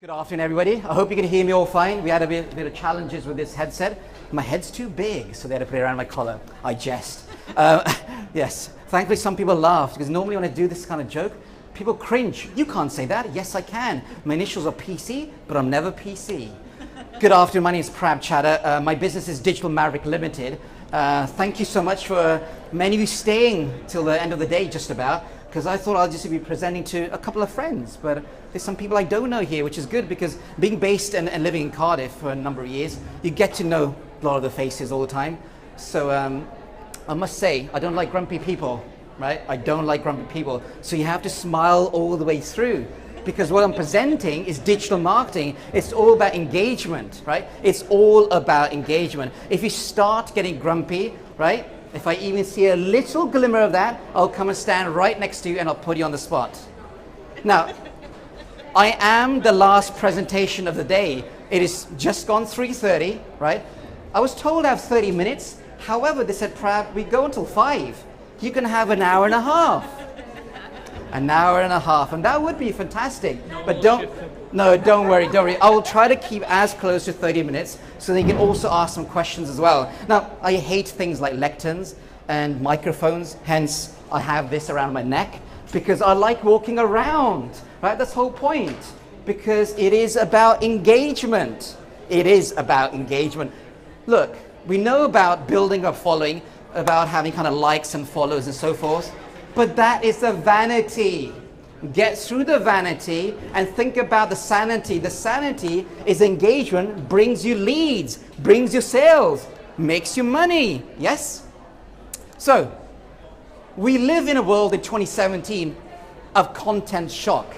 Good afternoon, everybody. I hope you can hear me all fine. We had a bit of challenges with this headset. My head's too big, so they had to put it around my collar. I jest. Yes, thankfully some people laughed, because normally when I do this kind of joke, people cringe. You can't say that. Yes, I can. My initials are PC, but I'm never PC. Good afternoon, my name is Prab Chatter. My business is Digital Maverick Limited. Thank you so much for many of you staying till the end of the day, just about, because I thought I'll just be presenting to a couple of friends, but there's some people I don't know here, which is good, because being based and living in Cardiff for a number of years, you get to know a lot of the faces all the time. So I must say, I don't like grumpy people, right? I don't like grumpy people. So you have to smile all the way through, because what I'm presenting is digital marketing. It's all about engagement, right? It's all about engagement. If you start getting grumpy, right? If I even see a little glimmer of that, I'll come and stand right next to you and I'll put you on the spot. Now, I am the last presentation of the day. It is just gone 3:30, right? I was told I have 30 minutes. However, they said, Prab, we go until 5. You can have an hour and a half. An hour and a half, and that would be fantastic. But don't worry. I will try to keep as close to 30 minutes so that you can also ask some questions as well. Now, I hate things like lecterns and microphones, hence I have this around my neck, because I like walking around, right? That's the whole point, because it is about engagement. It is about engagement. Look, we know about building a following, about having kind of likes and follows and so forth, but that is the vanity. Get through the vanity and think about the sanity. The sanity is engagement, brings you leads, brings you sales, makes you money, yes? So, we live in a world in 2017 of content shock,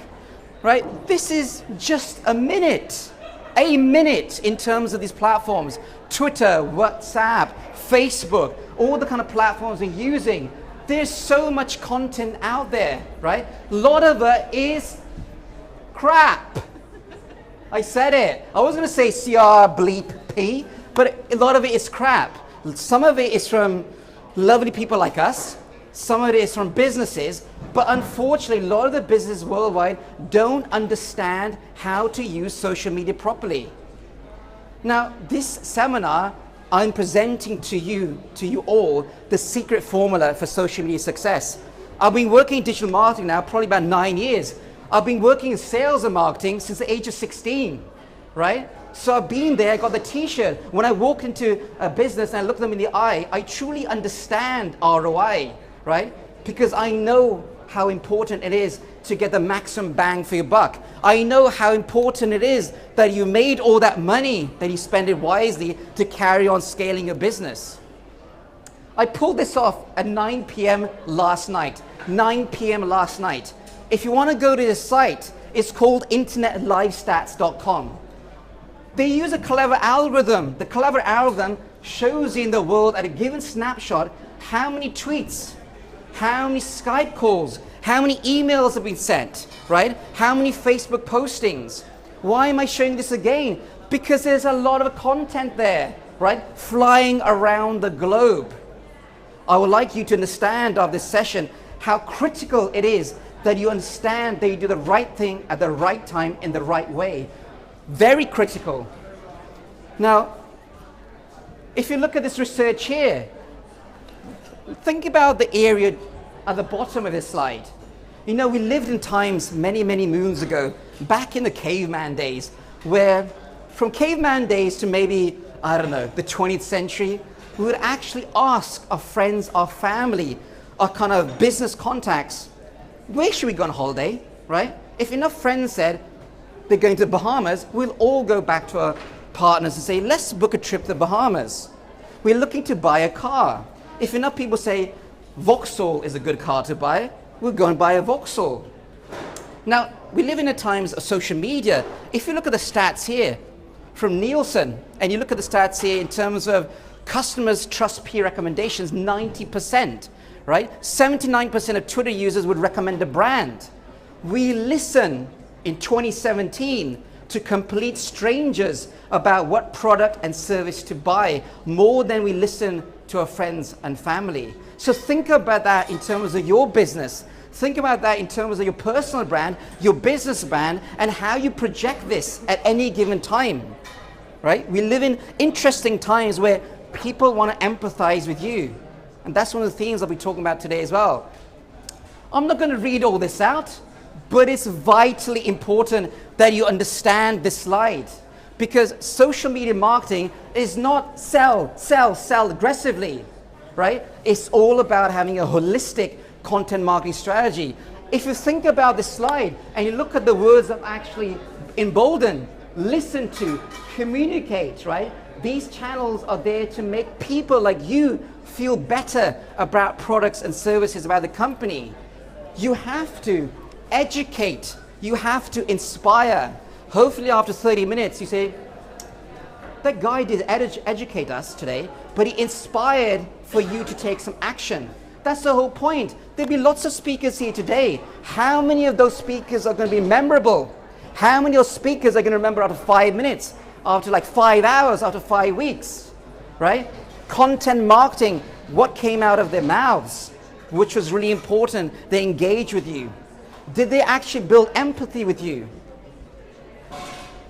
right? This is just a minute in terms of these platforms. Twitter, WhatsApp, Facebook, all the kind of platforms we're using. There's so much content out there, right? A lot of it is crap. I said it. I was going to say CR bleep P, but a lot of it is crap. Some of it is from lovely people like us. Some of it is from businesses. But unfortunately, a lot of the businesses worldwide don't understand how to use social media properly. Now, this seminar, I'm presenting to you all the secret formula for social media success. I've been working in digital marketing now probably about 9 years. I've been working in sales and marketing since the age of 16, right? So I've been there, I got the t-shirt. When I walk into a business and I look them in the eye, I truly understand ROI, right? Because I know how important it is to get the maximum bang for your buck. I know how important it is that you made all that money, that you spend it wisely to carry on scaling your business. I pulled this off at 9 p.m. last night. 9 p.m. last night. If you want to go to this site, it's called internetlivestats.com. They use a clever algorithm. The clever algorithm shows you in the world at a given snapshot how many tweets, how many Skype calls, how many emails have been sent, right? How many Facebook postings? Why am I showing this again? Because there's a lot of content there, right? Flying around the globe. I would like you to understand of this session how critical it is that you understand that you do the right thing at the right time in the right way. Very critical. Now, if you look at this research here, think about the area at the bottom of this slide. You know, we lived in times many, many moons ago, back in the caveman days, where from caveman days to maybe, I don't know, the 20th century, we would actually ask our friends, our family, our kind of business contacts, where should we go on holiday, right? If enough friends said they're going to the Bahamas, we'll all go back to our partners and say, let's book a trip to the Bahamas. We're looking to buy a car. If enough people say Vauxhall is a good car to buy, we'll go and buy a Vauxhall. Now, we live in a times of social media. If you look at the stats here from Nielsen, and you look at the stats here in terms of customers trust peer recommendations, 90%, right? 79% of Twitter users would recommend a brand. We listen in 2017 to complete strangers about what product and service to buy, more than we listen to our friends and family. So think about that in terms of your business. Think about that in terms of your personal brand, your business brand, and how you project this at any given time, right? We live in interesting times where people want to empathize with you. And that's one of the themes I'll be talking about today as well. I'm not going to read all this out, but it's vitally important that you understand this slide, because social media marketing is not sell aggressively, right? It's all about having a holistic content marketing strategy. If you think about this slide and you look at the words that actually embolden, listen to, communicate, right? These channels are there to make people like you feel better about products and services about the company. You have to educate, you have to inspire. Hopefully after 30 minutes you say, that guy did educate us today, but he inspired for you to take some action. That's the whole point. There'll be lots of speakers here today. How many of those speakers are going to be memorable? How many of those speakers are going to remember after 5 minutes, after like 5 hours, after 5 weeks, right? Content marketing, what came out of their mouths, which was really important. They engage with you. Did they actually build empathy with you?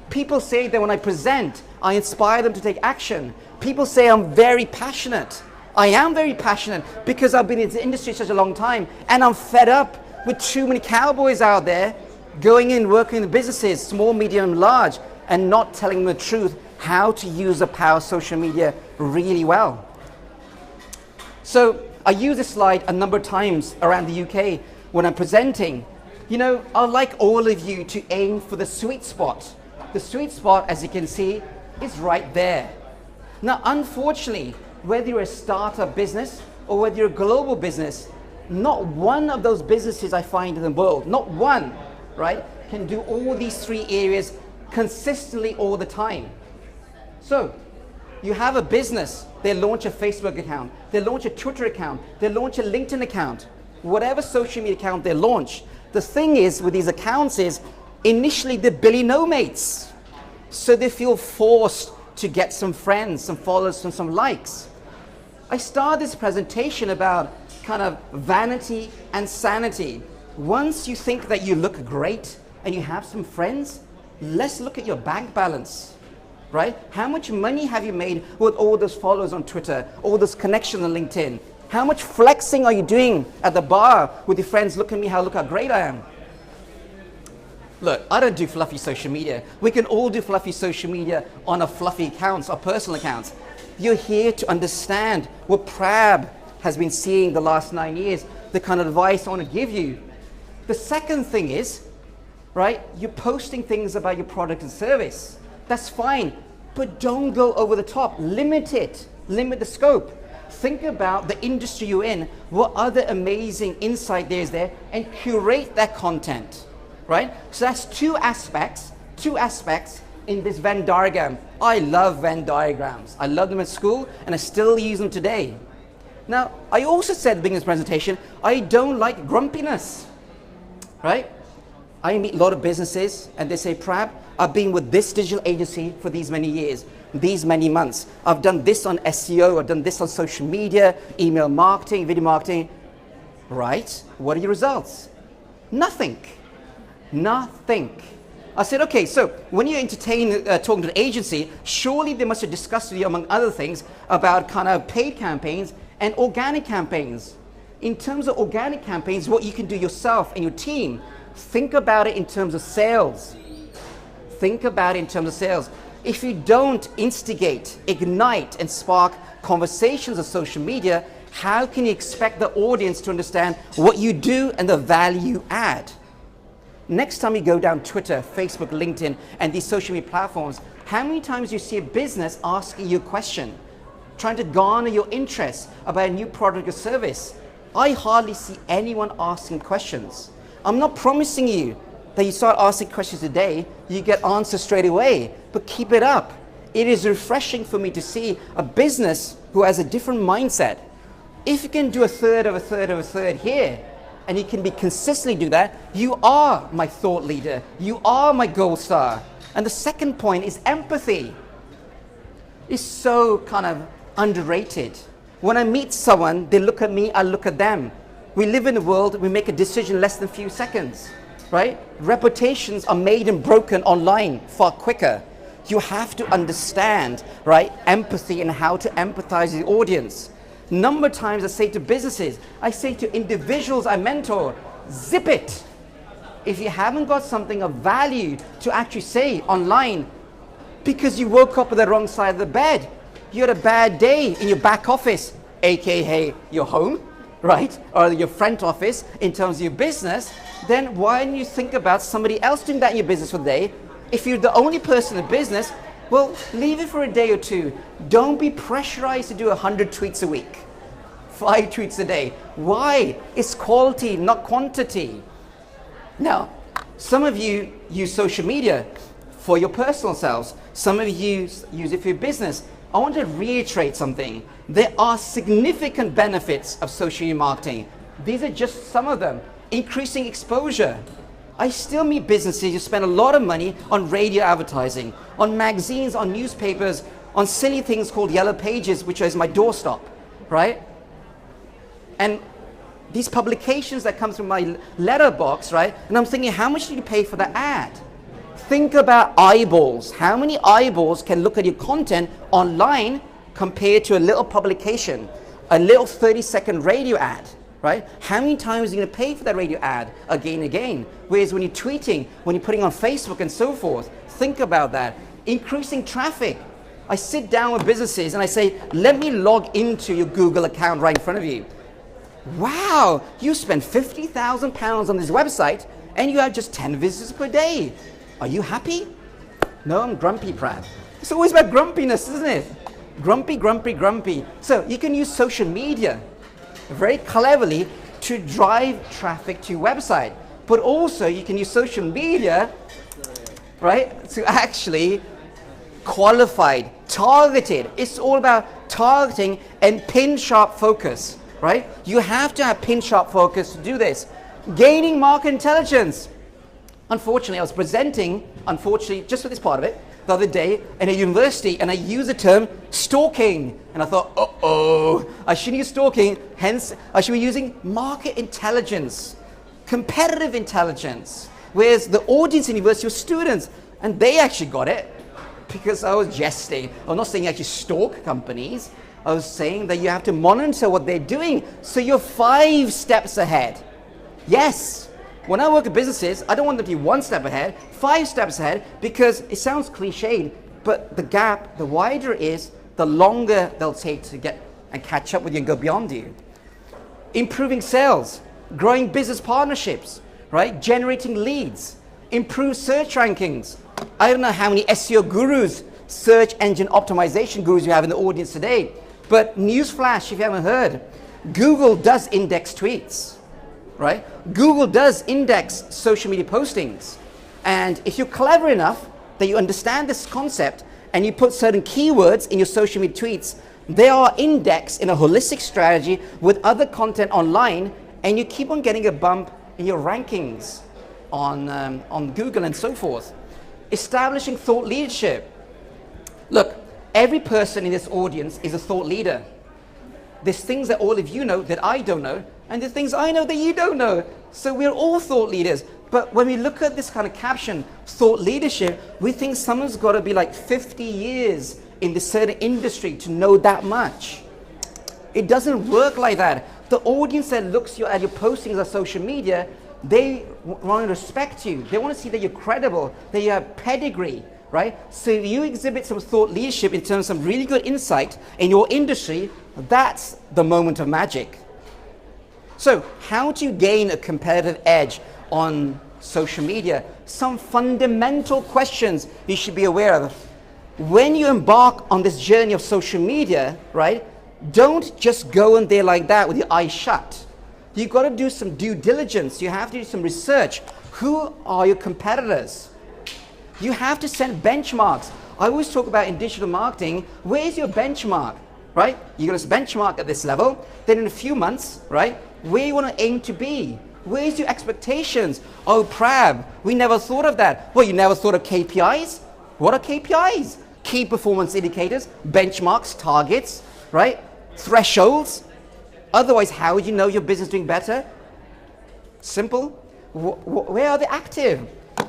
People say that when I present, I inspire them to take action. People say I'm very passionate. I am very passionate because I've been in the industry such a long time, and I'm fed up with too many cowboys out there going in, working in the businesses, small, medium, large, and not telling them the truth, how to use the power of social media really well. So I use this slide a number of times around the UK when I'm presenting. You know, I'd like all of you to aim for the sweet spot. The sweet spot, as you can see, is right there. Now, unfortunately, whether you're a startup business or whether you're a global business, not one of those businesses I find in the world, not one, right, can do all these three areas consistently all the time. So, you have a business, they launch a Facebook account, they launch a Twitter account, they launch a LinkedIn account, whatever social media account they launch. The thing is with these accounts is, initially they're Billy No Mates. So they feel forced to get some friends, some followers, and some likes. I started this presentation about kind of vanity and sanity. Once you think that you look great and you have some friends, let's look at your bank balance, right? How much money have you made with all those followers on Twitter, all those connections on LinkedIn? How much flexing are you doing at the bar with your friends? Look at me, look how great I am. Look, I don't do fluffy social media. We can all do fluffy social media on our fluffy accounts, our personal accounts. You're here to understand what Prab has been seeing the last 9 years, the kind of advice I want to give you. The second thing is, right, you're posting things about your product and service. That's fine, but don't go over the top. Limit it, limit the scope. Think about the industry you're in, what other amazing insight there is there, and curate that content. Right? So that's two aspects in this Venn diagram. I love Venn diagrams. I love them at school and I still use them today. Now, I also said at the beginning of this presentation, I don't like grumpiness, right? I meet a lot of businesses and they say, Prab, I've been with this digital agency for these many years, these many months. I've done this on SEO, I've done this on social media, email marketing, video marketing. Right? What are your results? Nothing. Nothing. I said, okay, so when you entertain talking to the agency, surely they must have discussed with you, among other things, about kind of paid campaigns and organic campaigns. In terms of organic campaigns, what you can do yourself and your team, think about it in terms of sales. Think about it in terms of sales. If you don't instigate, ignite, and spark conversations on social media, how can you expect the audience to understand what you do and the value you add? Next time you go down Twitter, Facebook, LinkedIn, and these social media platforms, how many times do you see a business asking you a question, trying to garner your interest about a new product or service? I hardly see anyone asking questions. I'm not promising you that you start asking questions today, you get answers straight away, but keep it up. It is refreshing for me to see a business who has a different mindset. If you can do a third of a third of a third here, and you can be consistently do that, you are my thought leader. You are my gold star. And the second point is empathy. It's so kind of underrated. When I meet someone, they look at me, I look at them. We live in a world, we make a decision less than a few seconds, right? Reputations are made and broken online far quicker. You have to understand, right, empathy and how to empathize with the audience. Number of times I say to businesses, I say to individuals I mentor, zip it. If you haven't got something of value to actually say online, because you woke up on the wrong side of the bed, you had a bad day in your back office, aka your home, right? Or your front office in terms of your business, then why don't you think about somebody else doing that in your business for the day? If you're the only person in the business, well, leave it for a day or two. Don't be pressurized to do 100 tweets a week, 5 tweets a day. Why? It's quality, not quantity. Now, some of you use social media for your personal selves. Some of you use it for your business. I want to reiterate something. There are significant benefits of social media marketing. These are just some of them. Increasing exposure. I still meet businesses who spend a lot of money on radio advertising, on magazines, on newspapers, on silly things called yellow pages, which is my doorstop, right? And these publications that come through my letterbox, right? And I'm thinking, how much did you pay for the ad? Think about eyeballs. How many eyeballs can look at your content online compared to a little publication, a little 30-second radio ad, right? How many times are you going to pay for that radio ad again and again? Whereas when you're tweeting, when you're putting on Facebook and so forth, think about that. Increasing traffic. I sit down with businesses and I say, let me log into your Google account right in front of you. Wow, you spend £50,000 on this website and you have just 10 visitors per day. Are you happy? No, I'm grumpy, Prav. It's always about grumpiness, isn't it? Grumpy, grumpy, grumpy. So you can use social media very cleverly to drive traffic to your website. But also you can use social media, right, to actually qualified, targeted. It's all about targeting and pin sharp focus. Right? You have to have pin sharp focus to do this. Gaining market intelligence. Unfortunately, I was presenting, just for this part of it, the other day in a university, and I used the term stalking. And I thought, uh-oh, I shouldn't use stalking, hence I should be using market intelligence, competitive intelligence. Whereas the audience in university was students, and they actually got it because I was jesting. I'm not saying actually stalk companies. I was saying that you have to monitor what they're doing so you're 5 steps ahead. Yes, when I work at businesses, I don't want them to be 1 step ahead, 5 steps ahead, because it sounds cliched, but the gap, the wider it is, the longer they'll take to get and catch up with you and go beyond you. Improving sales, growing business partnerships, right? Generating leads, improve search rankings. I don't know how many SEO gurus, search engine optimization gurus you have in the audience today. But newsflash, if you haven't heard, Google does index tweets, right? Google does index social media postings. And if you're clever enough that you understand this concept and you put certain keywords in your social media tweets, they are indexed in a holistic strategy with other content online, and you keep on getting a bump in your rankings on Google and so forth. Establishing thought leadership. Look, every person in this audience is a thought leader. There's things that all of you know that I don't know, and there's things I know that you don't know. So we're all thought leaders. But when we look at this kind of caption, thought leadership, we think someone's got to be like 50 years in this certain industry to know that much. It doesn't work like that. The audience that looks at your postings on social media, they want to respect you. They want to see that you're credible, that you have pedigree. Right? So if you exhibit some thought leadership in terms of some really good insight in your industry, that's the moment of magic. So how do you gain a competitive edge on social media? Some fundamental questions you should be aware of. When you embark on this journey of social media, right, don't just go in there like that with your eyes shut. You've got to do some due diligence. You have to do some research. Who are your competitors? You have to set benchmarks. I always talk about in digital marketing, where's your benchmark, right? You're going to benchmark at this level, then in a few months, right, where you want to aim to be. Where's your expectations? Oh, Prab, we never thought of that. Well, you never thought of KPIs? What are KPIs? Key performance indicators, benchmarks, targets, right? Thresholds. Otherwise, how would you know your business is doing better? Simple. Where are they active?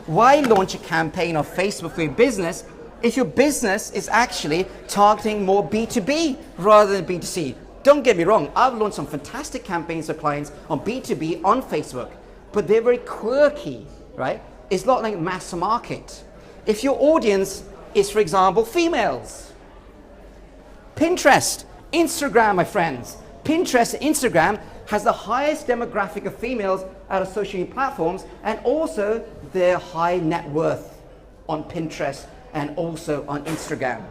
Why launch a campaign on Facebook for your business if your business is actually targeting more B2B rather than B2C? Don't get me wrong, I've launched some fantastic campaigns for clients on B2B on Facebook, but they're very quirky, right? It's not like mass market. If your audience is, for example, females, Pinterest, Instagram, my friends. Pinterest and Instagram has the highest demographic of females out of social media platforms, and also their high net worth on Pinterest and also on Instagram.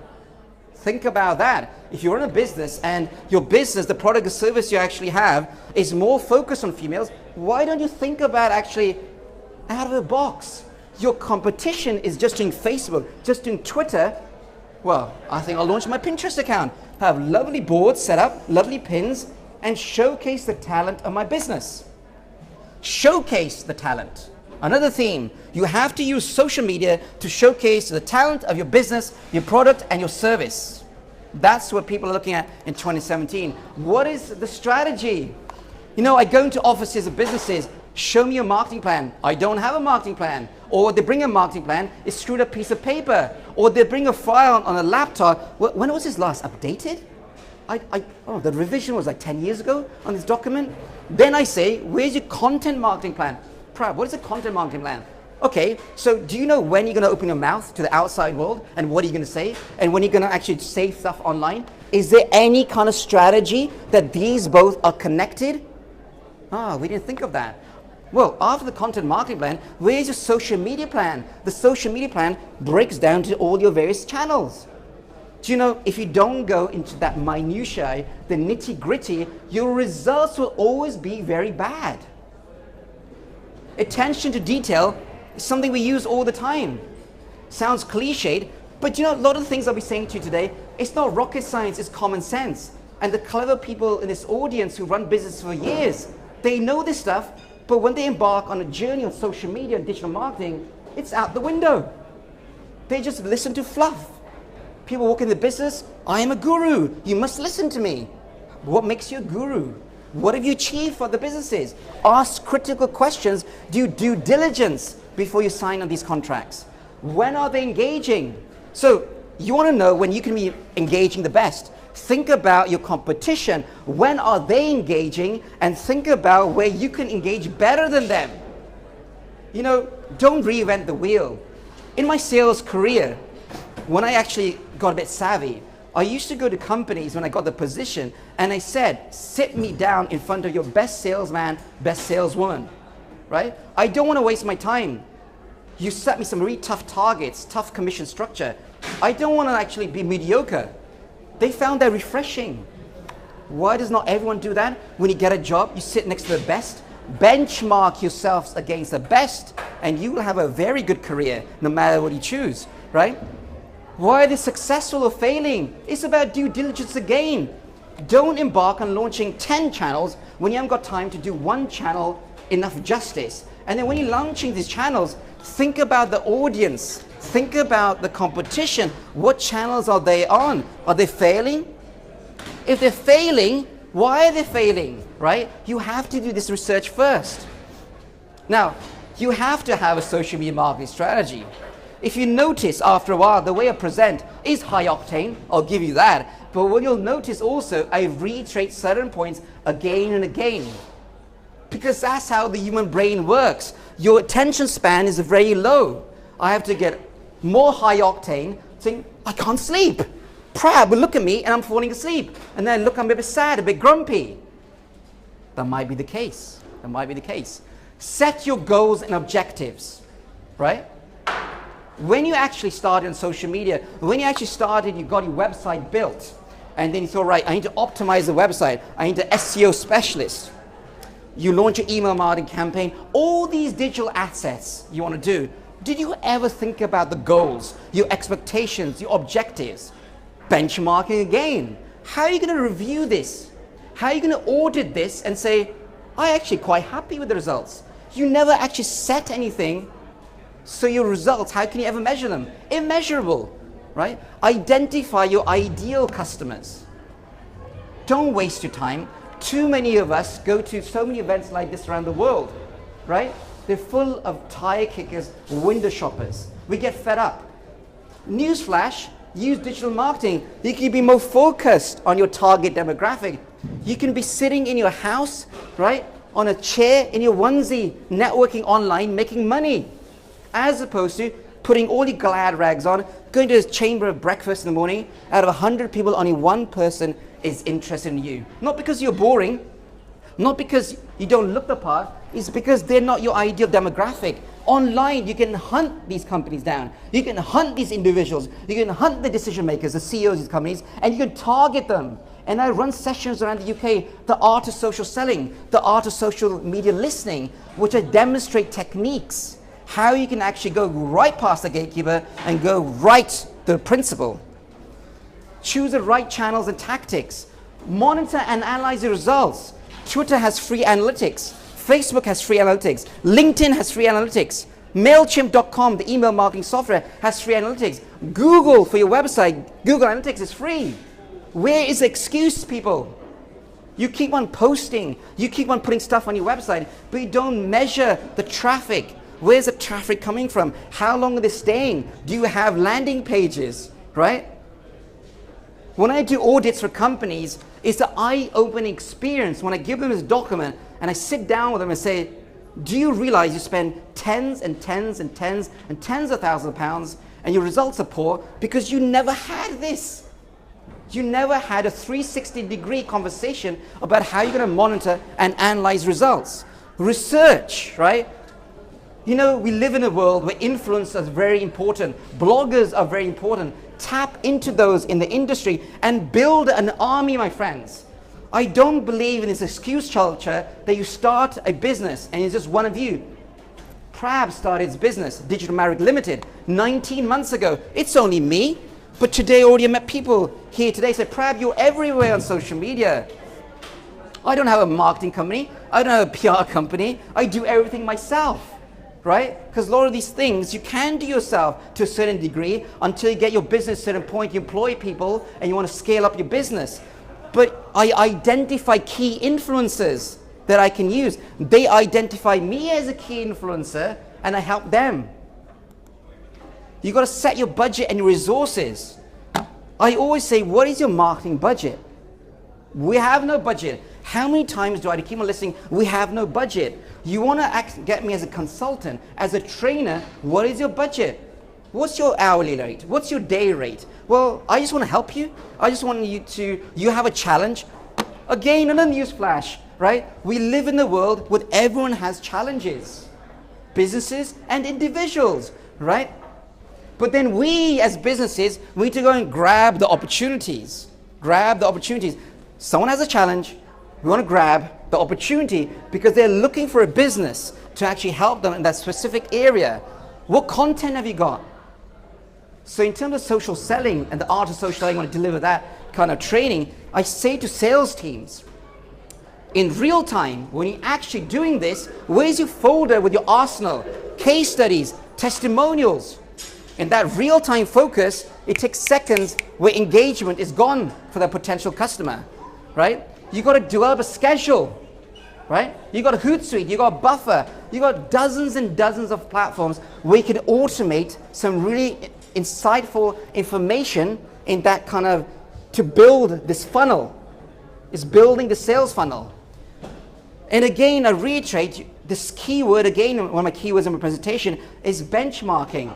Think about that. If you run a business and your business, the product or service you actually have is more focused on females, why don't you think about actually out of the box? Your competition is just doing Facebook, just doing Twitter. Well, I think I'll launch my Pinterest account, have lovely boards set up, lovely pins, and showcase the talent of my business. Showcase the talent. Another theme, you have to use social media to showcase the talent of your business, your product, and your service. That's what people are looking at in 2017. What is the strategy? You know, I go into offices of businesses, show me your marketing plan. I don't have a marketing plan. Or they bring a marketing plan, it's screwed up piece of paper. Or they bring a file on a laptop. When was this last updated? The revision was like 10 years ago on this document. Then I say, where's your content marketing plan? What is a content marketing plan? Okay, so do you know when you're going to open your mouth to the outside world and what are you going to say? And when you're going to actually say stuff online? Is there any kind of strategy that these both are connected? We didn't think of that. Well, after the content marketing plan, where's your social media plan? The social media plan breaks down to all your various channels. Do you know, if you don't go into that minutiae, the nitty-gritty, your results will always be very bad. Attention to detail is something we use all the time. Sounds cliched, but you know, a lot of the things I'll be saying to you today, it's not rocket science, it's common sense. And the clever people in this audience who run business for years, they know this stuff, but when they embark on a journey on social media and digital marketing, it's out the window. They just listen to fluff. People walk in the business, I am a guru, you must listen to me. What makes you a guru? What have you achieved for the businesses? Ask critical questions, do due diligence before you sign on these contracts. When are they engaging? So you want to know when you can be engaging the best. Think about your competition. When are they engaging? And think about where you can engage better than them. You know, don't reinvent the wheel. In my sales career, when I actually got a bit savvy, I used to go to companies when I got the position and I said, sit me down in front of your best salesman, best saleswoman, right? I don't want to waste my time. You set me some really tough targets, tough commission structure. I don't want to actually be mediocre. They found that refreshing. Why does not everyone do that? When you get a job, you sit next to the best, benchmark yourselves against the best, and you will have a very good career, no matter what you choose, right? Why are they successful or failing? It's about due diligence again. Don't embark on launching 10 channels when you haven't got time to do one channel enough justice. And then when you're launching these channels, think about the audience. Think about the competition. What channels are they on? Are they failing? If they're failing, why are they failing, right? You have to do this research first. Now, you have to have a social media marketing strategy. If you notice after a while, the way I present is high octane, I'll give you that. But what you'll notice also, I reiterate certain points again and again. Because that's how the human brain works. Your attention span is very low. I have to get more high octane, saying, I can't sleep. Proud will look at me and I'm falling asleep. And then look, I'm a bit sad, a bit grumpy. That might be the case. That might be the case. Set your goals and objectives, right? When you actually started on social media, when you actually started, you got your website built. And then you thought, right, I need to optimize the website. I need an SEO specialist. You launch your email marketing campaign. All these digital assets you want to do. Did you ever think about the goals, your expectations, your objectives? Benchmarking again. How are you going to review this? How are you going to audit this and say, I'm actually quite happy with the results? You never actually set anything. So your results, how can you ever measure them? Immeasurable, right? Identify your ideal customers. Don't waste your time. Too many of us go to so many events like this around the world, right? They're full of tire kickers, window shoppers. We get fed up. Newsflash, use digital marketing. You can be more focused on your target demographic. You can be sitting in your house, right, on a chair in your onesie, networking online, making money, as opposed to putting all your glad rags on, going to a chamber of breakfast in the morning. Out of 100 people, only one person is interested in you. Not because you're boring, not because you don't look the part, it's because they're not your ideal demographic. Online, you can hunt these companies down. You can hunt these individuals. You can hunt the decision makers, the CEOs of these companies, and you can target them. And I run sessions around the UK, the art of social selling, the art of social media listening, which I demonstrate techniques, how you can actually go right past the gatekeeper and go right to the principal. Choose the right channels and tactics. Monitor and analyze the results. Twitter has free analytics. Facebook has free analytics. LinkedIn has free analytics. MailChimp.com, the email marketing software, has free analytics. Google for your website, Google Analytics is free. Where is the excuse, people? You keep on posting, you keep on putting stuff on your website, but you don't measure the traffic. Where's the traffic coming from? How long are they staying? Do you have landing pages, right? When I do audits for companies, it's an eye-opening experience when I give them this document and I sit down with them and say, do you realize you spend tens and tens and tens and tens of thousands of pounds and your results are poor because you never had this? You never had a 360-degree conversation about how you're going to monitor and analyze results. Research, right? You know, we live in a world where influencers are very important. Bloggers are very important. Tap into those in the industry and build an army, my friends. I don't believe in this excuse culture that you start a business and it's just one of you. Prab started his business, Digital Maverick Limited, 19 months ago. It's only me. But today I already met people here today say, Prab, you're everywhere on social media. I don't have a marketing company. I don't have a PR company. I do everything myself, right? Because a lot of these things you can do yourself to a certain degree until you get your business to a certain point, you employ people and you want to scale up your business. But I identify key influencers that I can use. They identify me as a key influencer and I help them. You got to set your budget and your resources. I always say, what is your marketing budget? We have no budget. How many times do I keep on listening? We have no budget. You want to get me as a consultant, as a trainer, what is your budget? What's your hourly rate? What's your day rate? Well, I just want to help you. I just want you have a challenge. Again, another news flash, right? We live in a world where everyone has challenges. Businesses and individuals, right? But then we as businesses, we need to go and grab the opportunities. Grab the opportunities. Someone has a challenge, we want to grab the opportunity because they're looking for a business to actually help them in that specific area. What content have you got? So in terms of social selling and the art of social selling, I want to deliver that kind of training. I say to sales teams, in real time, when you're actually doing this, where's your folder with your arsenal, case studies, testimonials? In that real-time focus, it takes seconds where engagement is gone for the potential customer, right? You got to develop a schedule, right? You got a Hootsuite, you got Buffer, you got dozens and dozens of platforms where you can automate some really insightful information in that kind of, to build this funnel. It's building the sales funnel. And again, I reiterate, this keyword, again, one of my keywords in my presentation is benchmarking.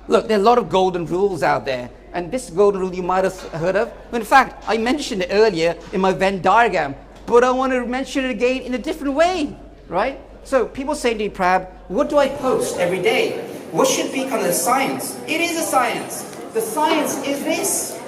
Look, there are a lot of golden rules out there, and this golden rule you might have heard of. In fact, I mentioned it earlier in my Venn diagram, but I want to mention it again in a different way, right? So people say to me, Prab, what do I post every day? What should be kind of the science? It is a science. The science is this,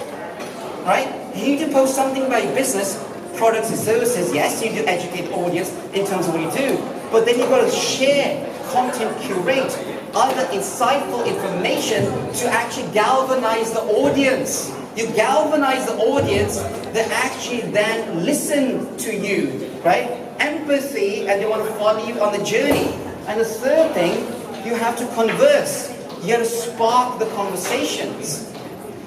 right? You need to post something about your business, products and services. Yes, you need to educate the audience in terms of what you do, but then you've got to share, content, curate, other insightful information to actually galvanize the audience. You galvanize the audience that actually then listen to you, right? Empathy, and they want to follow you on the journey. And the third thing, you have to converse. You have to spark the conversations.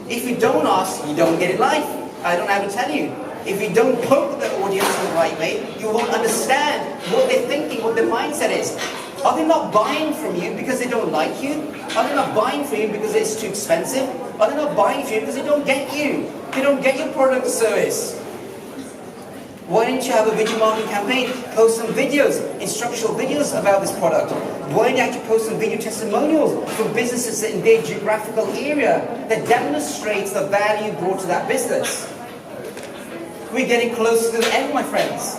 If you don't ask, you don't get it life. I don't have to tell you. If you don't poke the audience in the right way, you won't understand what they're thinking, what their mindset is. Are they not buying from you because they don't like you? Are they not buying from you because it's too expensive? Are they not buying from you because they don't get you? They don't get your product or service. Why don't you have a video marketing campaign? Post some videos, instructional videos about this product. Why don't you actually post some video testimonials from businesses in their geographical area that demonstrates the value brought to that business? We're getting close to the end, my friends.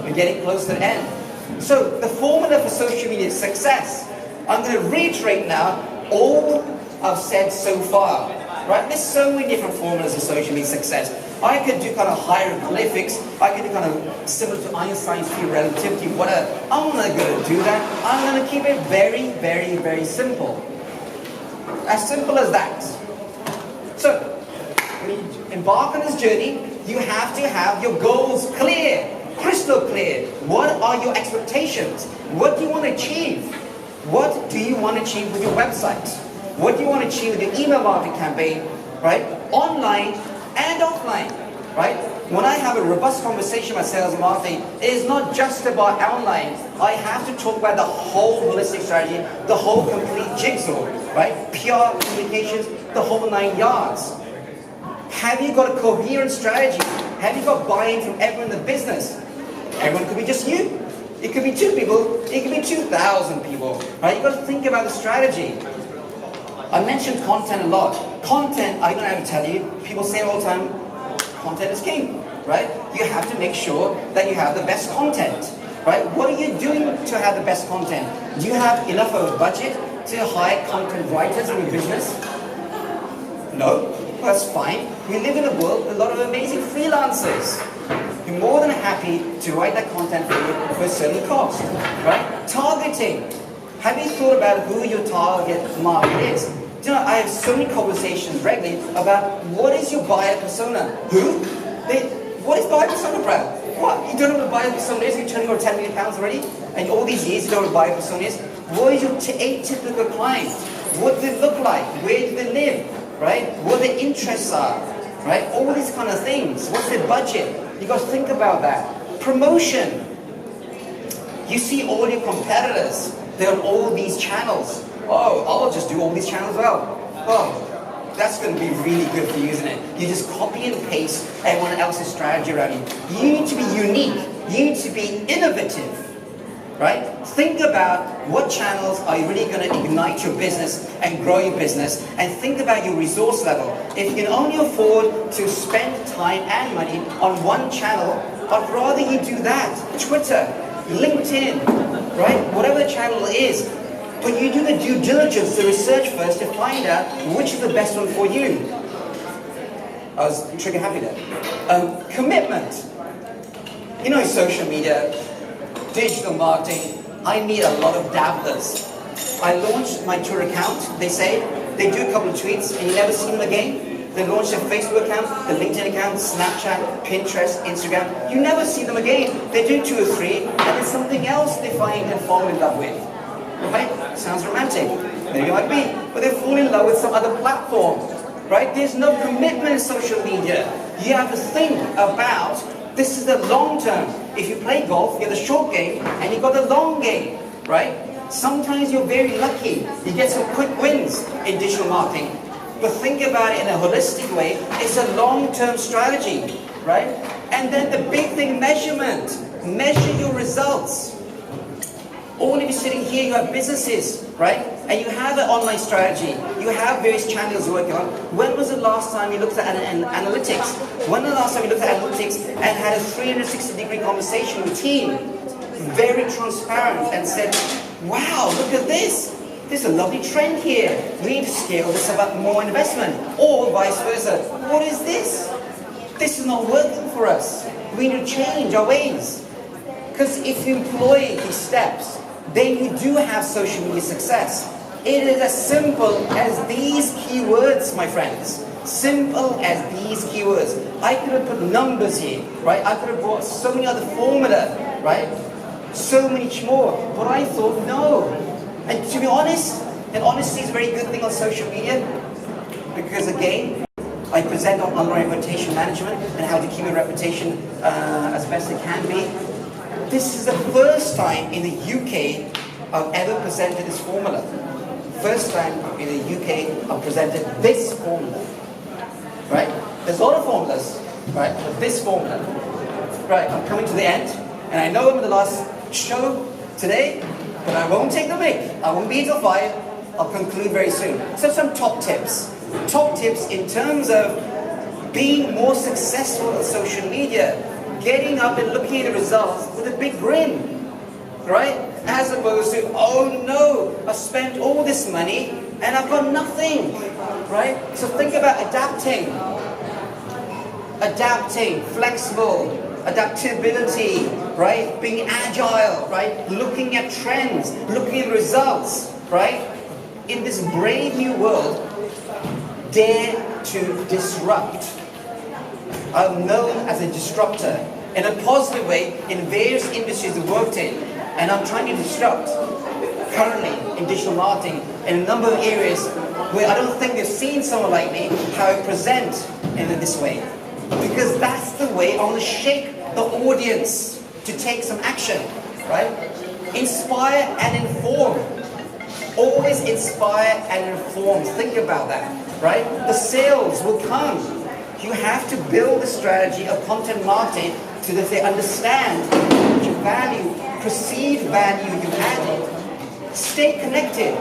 We're getting close to the end. So the formula for social media success, I'm going to reiterate now all I've said so far. Right? There's so many different formulas for social media success. I could do kind of hieroglyphics. I could do kind of similar to Einstein's theory of relativity, whatever. I'm not going to do that. I'm going to keep it very, very, very simple. As simple as that. So, when you embark on this journey, you have to have your goals clear, crystal clear. What are your expectations? What do you want to achieve? What do you want to achieve with your website? What do you want to achieve with your email marketing campaign, right? Online and offline, right? When I have a robust conversation about sales and marketing, it is not just about online. I have to talk about the whole holistic strategy, the whole complete jigsaw, right? PR, communications, the whole 9 yards. Have you got a coherent strategy? Have you got buy-in from everyone in the business? Everyone could be just you. It could be 2 people. It could be 2,000 people, right? You've got to think about the strategy. I mentioned content a lot. Content, I don't have to tell you, people say all the time, content is king, right? You have to make sure that you have the best content, right? What are you doing to have the best content? Do you have enough of a budget to hire content writers in your business? No? Well, that's fine. We live in a world with a lot of amazing freelancers. You're more than happy to write that content for you for a certain cost, right? Targeting. Have you thought about who your target market is? Do you know, I have so many conversations regularly about what is your buyer persona? Who? What is buyer persona, Brad? What? You don't know what a buyer persona is? You're turning over £10 million already? And all these years you don't know what a buyer persona is? What is your atypical client? What do they look like? Where do they live? Right? What their interests are? Right? All these kind of things. What's their budget? You got to think about that. Promotion. You see all your competitors. They're on all these channels. Oh, I'll just do all these channels as well. Oh, that's going to be really good for you, isn't it? You just copy and paste everyone else's strategy around you. You need to be unique. You need to be innovative. Right? Think about what channels are you really going to ignite your business and grow your business, and think about your resource level. If you can only afford to spend time and money on one channel, I'd rather you do that. Twitter, LinkedIn, right? Whatever the channel is. But you do the due diligence, the research first to find out which is the best one for you. I was trigger happy there. Commitment. You know, social media, digital marketing, I meet a lot of dabblers. I launched my Twitter account, they say, they do a couple of tweets and you never see them again. They launch their Facebook account, the LinkedIn account, Snapchat, Pinterest, Instagram. You never see them again. They do 2 or 3 and there's something else they find and fall in love with. Right? Sounds romantic. Maybe it might be. But they fall in love with some other platform. Right? There's no commitment in social media. You have to think about, this is the long term. If you play golf, you have the short game and you've got the long game. Right? Sometimes you're very lucky. You get some quick wins in digital marketing. But think about it in a holistic way. It's a long-term strategy. Right? And then the big thing, measurement. Measure your results. All of you sitting here, you have businesses, right? And you have an online strategy. You have various channels you're working on. When was the last time you looked at analytics? When was the last time you looked at analytics and had a 360-degree conversation with a team? Very transparent and said, wow, look at this. There's a lovely trend here. We need to scale this about more investment. Or vice versa. What is this? This is not working for us. We need to change our ways. Because if you employ these steps, then you do have social media success. It is as simple as these keywords, my friends. Simple as these keywords. I could have put numbers here, right? I could have brought so many other formula, right? So much more. But I thought, no. And to be honest, and honesty is a very good thing on social media. Because again, I present on online reputation management and how to keep a reputation as best it can be. This is the first time in the UK I've ever presented this formula. First time in the UK I've presented this formula. Right? There's a lot of formulas, right? But this formula. Right, I'm coming to the end, and I know I'm in the last show today, but I won't take the mic. I won't be till 5. I'll conclude very soon. So some top tips. Top tips in terms of being more successful on social media, getting up and looking at the results with a big grin, right? As opposed to, oh no, I spent all this money and I've got nothing, right? So think about adapting, flexible, adaptability, right? Being agile, right? Looking at trends, looking at results, right? In this brave new world, dare to disrupt. I'm known as a disruptor in a positive way in various industries I've worked in, and I'm trying to disrupt currently in digital marketing in a number of areas where I don't think they've seen someone like me how I present in this way. Because that's the way I want to shake the audience to take some action, right? Inspire and inform. Always inspire and inform. Think about that, right? The sales will come. You have to build a strategy of content marketing so that they understand your value, perceived value you added. Stay connected.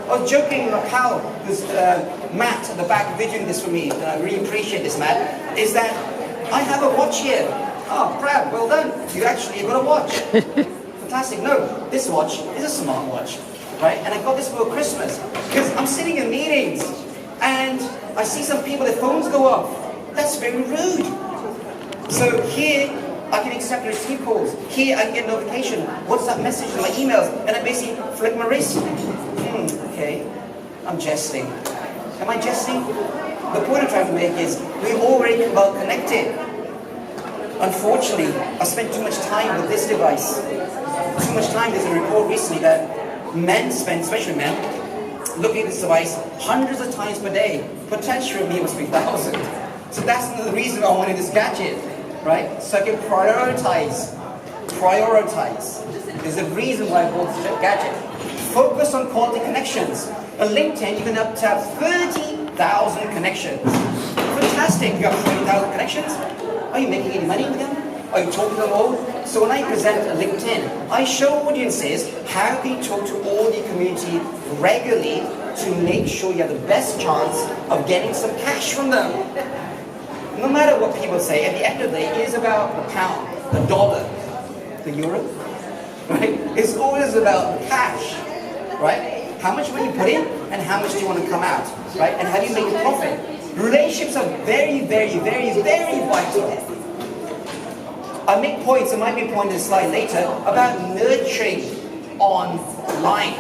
I was joking with my pal, who's Matt at the back videoing this for me, and I really appreciate this, Matt, is that I have a watch here. Oh, Brad, well done. You actually got a watch. Fantastic. No, this watch is a smart watch, right? And I got this for Christmas because I'm sitting in meetings and I see some people, their phones go off. That's very rude. So here, I can accept and receive calls. Here, I can get notification. WhatsApp messages, my emails, and I basically flick my wrist. Okay, I'm jesting. Am I jesting? The point I'm trying to make is we're already well connected. Unfortunately, I spent too much time with this device. Too much time. There's a report recently that men spend, especially men, looking at this device hundreds of times per day. Potentially for me must be thousands. So that's the reason I wanted this gadget, right? So I can prioritize. There's a reason why I bought this gadget. Focus on quality connections. On LinkedIn, you can up to have 30,000 connections. Fantastic, you have 30,000 connections. Are you making any money with them? Are you talking to them all? So when I present a LinkedIn, I show audiences how can you talk to all the community regularly to make sure you have the best chance of getting some cash from them. No matter what people say, at the end of the day, it is about the pound, the dollar, the euro, right? It's always about cash, right? How much money you put in and how much do you want to come out, right? And how do you make a profit? Relationships are very, very, very, very vital. I make points, there might be a point in the slide later, about nurturing online,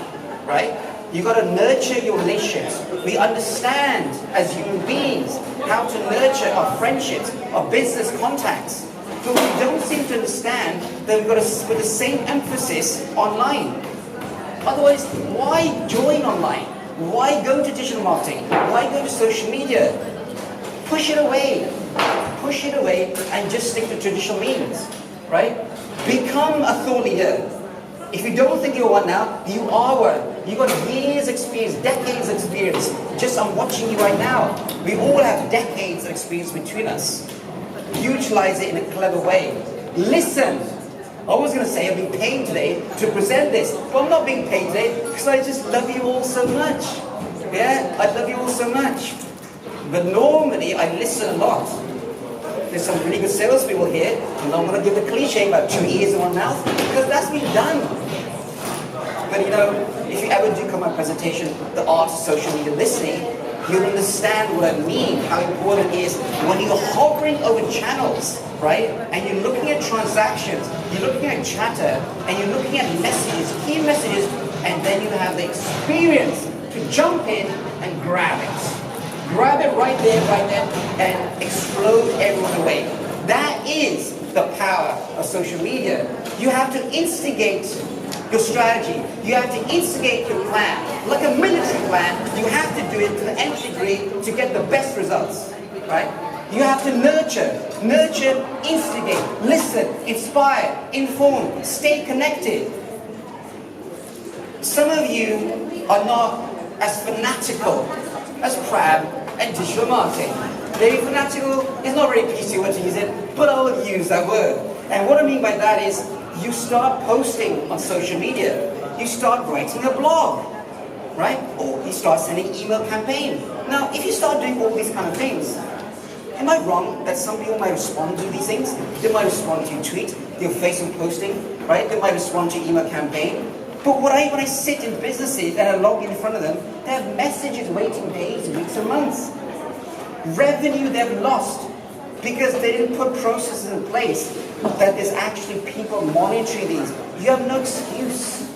right? You've got to nurture your relationships. We understand as human beings how to nurture our friendships, our business contacts. But we don't seem to understand that we've got to put the same emphasis online. Otherwise, why join online? Why go to digital marketing? Why go to social media? Push it away. Push it away and just stick to traditional means, right? Become a thought leader. If you don't think you're one now, you are one. You've got years experience, decades experience. Just I'm watching you right now. We all have decades of experience between us. Utilize it in a clever way. Listen. I was going to say I've been paid today to present this, but I'm not being paid today because I just love you all so much. Yeah, I love you all so much. But normally I listen a lot. There's some really good salespeople here, and I'm going to give the cliche about 2 ears and 1 mouth because that's been done. But you know, if you ever do come to my presentation, the art of social media listening, you'll understand what I mean, how important it is when you're hovering over channels, right? And you're looking at transactions, you're looking at chatter, and you're looking at messages, key messages, and then you have the experience to jump in and grab it. Grab it right there, and explode everyone away. That is the power of social media. You have to instigate your strategy. You have to instigate your plan. Like a military plan, you have to do it to the nth degree to get the best results. right? You have to nurture, instigate, listen, inspire, inform, stay connected. Some of you are not as fanatical as Crab and digital marketing. Very fanatical is not very PC word to use it, but I'll use that word. And what I mean by that is you start posting on social media, you start writing a blog, right? Or you start sending email campaign. Now, if you start doing all these kind of things, am I wrong that some people might respond to these things? They might respond to your tweet, your Facebook posting, right? They might respond to your email campaign. But when I sit in businesses and I log in front of them, they have messages waiting days, weeks, and months. Revenue they've lost because they didn't put processes in place that there's actually people monitoring these. You have no excuse.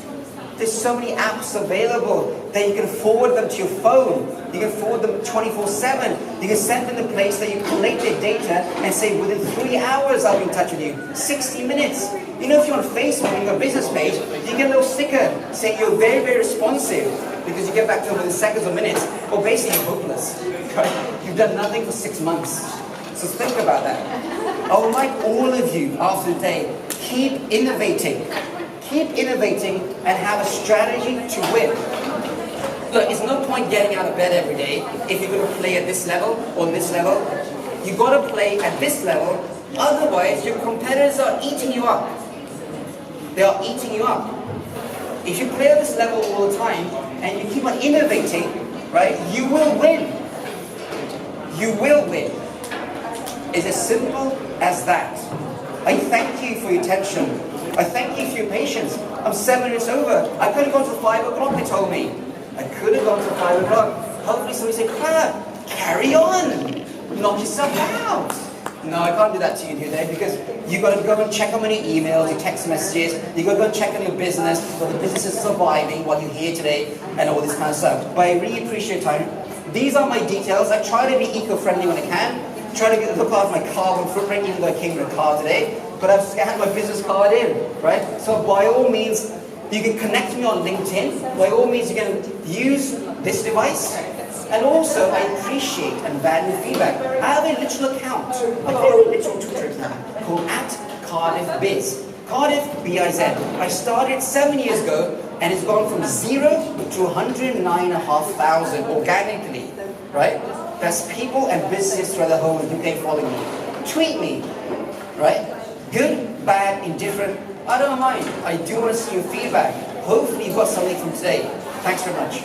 There's so many apps available that you can forward them to your phone. You can forward them 24/7. You can send them to a place that you collect their data and say, within 3 hours I'll be in touch with you. 60 minutes. You know, if you're on Facebook and you've got a business page, you get a little sticker saying you're very, very responsive because you get back to them within seconds or minutes. Well, basically you're hopeless. Right? You've done nothing for 6 months. So think about that. I would like all of you after the day, keep innovating. Keep innovating and have a strategy to win. Look, it's no point getting out of bed every day if you're going to play at this level or this level. You've got to play at this level, otherwise your competitors are eating you up. They are eating you up. If you play at this level all the time and you keep on innovating, right, you will win. You will win. It's as simple as that. I thank you for your attention. I thank you for your patience. I'm 7 minutes over. I could have gone to 5 o'clock, they told me. I could have gone to 5 o'clock. Hopefully somebody said, Crab, carry on. Knock yourself out. No, I can't do that to you today because you've got to go and check how many emails, your text messages. You've got to go and check on your business, whether the business is surviving, what you're here today, and all this kind of stuff. But I really appreciate your time. These are my details. I try to be eco-friendly when I can. Try to look after my carbon footprint, even though I came with a car today. But I've scanned my business card in, right? So by all means, you can connect me on LinkedIn. By all means, you can use this device. And also, I appreciate and value feedback. I have a literal account, a very literal Twitter account called @CardiffBiz. Cardiff, B-I-Z. I started 7 years ago, and it's gone from 0 to 109,500 organically, right? That's people and businesses throughout the whole UK following me. Tweet me, right? Good, bad, indifferent, I don't mind. I do want to see your feedback. Hopefully you've got something from today. Thanks very much.